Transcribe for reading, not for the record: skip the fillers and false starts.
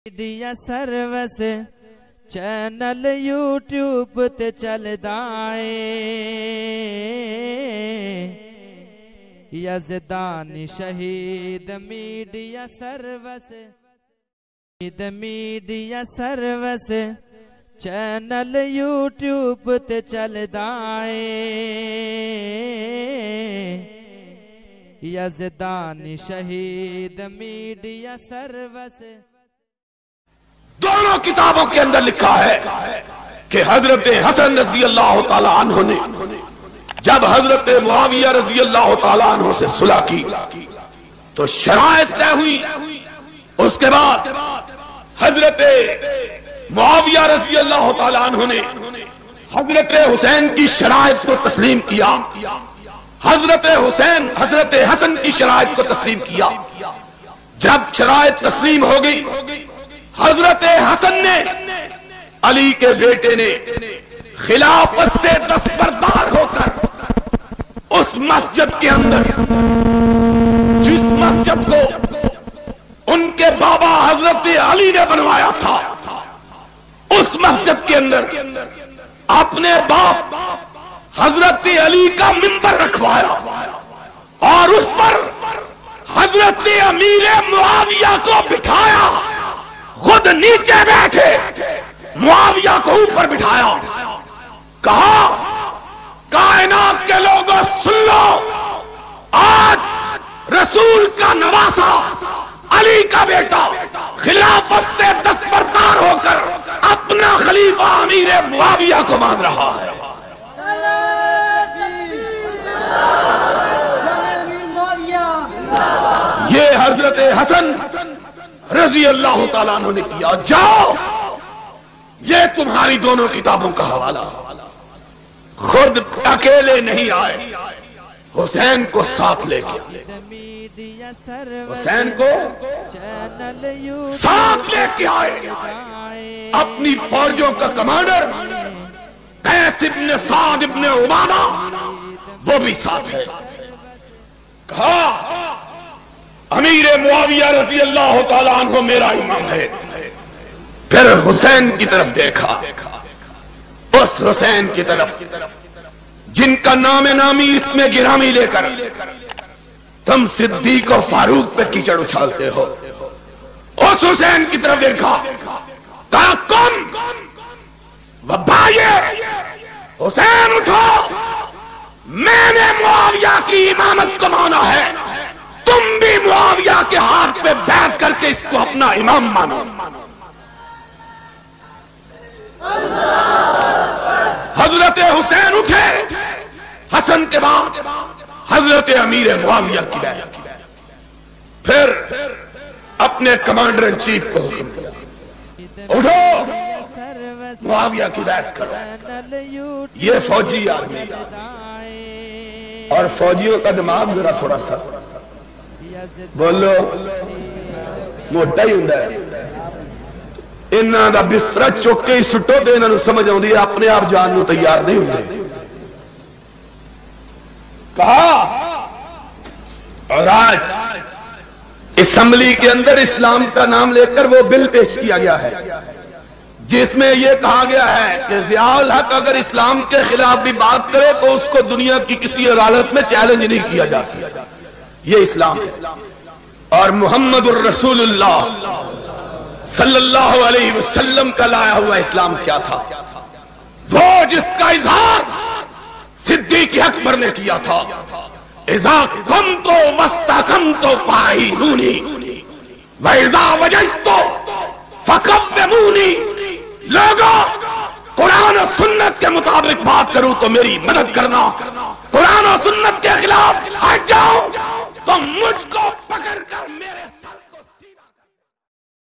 Media service channel YouTube تے چلدا اے یزدانی شہید میڈیا سروس چینل یوٹیوب تے چلدا اے یزدانی شہید میڈیا سروس۔ دونوں کتابوں کے اندر لکھا ہے کہ حضرت حسن رضی اللہ تعالی عنہ نے جب حضرت معاویہ رضی اللہ تعالی عنہ سے صلح کی تو شرائط طے ہوئی۔ اس کے بعد حضرت معاویہ رضی اللہ تعالی عنہ نے حضرت حسین کی شرائط کو تسلیم کیا، حضرت حسن کی شرائط کو تسلیم کیا۔ جب شرائط تسلیم ہو گئی، حضرت حسن نے علی کے بیٹے نے خلافت سے دستبردار ہو کر اس مسجد کے اندر، جس مسجد کو ان کے بابا حضرت علی نے بنوایا تھا، اس مسجد کے اندر اپنے باپ حضرت علی کا منبر رکھوایا اور اس پر حضرت امیر معاویہ کو بٹھایا، خود نیچے بیٹھے معاویہ کو اوپر بٹھایا۔ کہا کائنات کے لوگوں سن لو، آج رسول کا نواسا علی کا بیٹا خلافت سے دستبردار ہو کر اپنا خلیفہ امیر معاویہ کو مان رہا ہے۔ یہ حضرت حسن رضی اللہ تعالیٰ عنہ نے کیا۔ جاؤ، یہ تمہاری دونوں کتابوں کا حوالہ، خود اکیلے نہیں آئے، حسین کو ساتھ لے کے آئے، اپنی فوجوں کا کمانڈر قیس ابن سعد ابن عبادہ وہ بھی ساتھ ہے۔ کہا امیر معاویہ رضی اللہ تعالیٰ عنہ میرا امام ہے۔ پھر حسین کی طرف دیکھا، اس حسین کی طرف جن کا نام نامی اس میں گرامی لے کر تم صدیق و فاروق پہ کیچڑ اچھالتے ہو، اس حسین کی طرف دیکھا، کہا کم بھائیے حسین اٹھو، میں نے معاویہ کی امامت کو مانا ہے، تم بھی معاویہ کے ہاتھ پہ بیعت کر کے اس کو اپنا امام مانو۔ حضرت حسین اٹھے، حسن کے بعد حضرت امیر معاویہ کی بیعت، پھر اپنے کمانڈر ان چیف کو حکم دیا، اٹھو معاویہ کی بیعت کرو۔ یہ فوجی آدمی اور فوجیوں کا دماغ ذرا تھوڑا سا بولو موٹا ہی ہوندا ہے، انہاں دا بستر چک کے سٹو تے انہاں نوں سمجھ آوندی ہے، اپنے آپ جان نوں تیار نہیں ہوندے۔ کہا اور آج اسمبلی کے اندر اسلام کا نام لے کر وہ بل پیش کیا گیا ہے جس میں یہ کہا گیا ہے کہ ضیاء الحق اگر اسلام کے خلاف بھی بات کرے تو اس کو دنیا کی کسی عدالت میں چیلنج نہیں کیا جا سکتا۔ یہ اسلام ہے۔ اور محمد الرسول اللہ صلی اللہ علیہ وسلم کا لایا ہوا اسلام کیا تھا؟ وہ جس کا اظہار صدیق اکبر نے کیا تھا، اذا قمت واستقمت فاعینونی واذا وجدت فقومونی۔ لوگوں، قرآن و سنت کے مطابق بات کروں تو میری مدد کرنا، قرآن و سنت کے خلاف ہٹ جاؤں تو مجھ کو پکڑ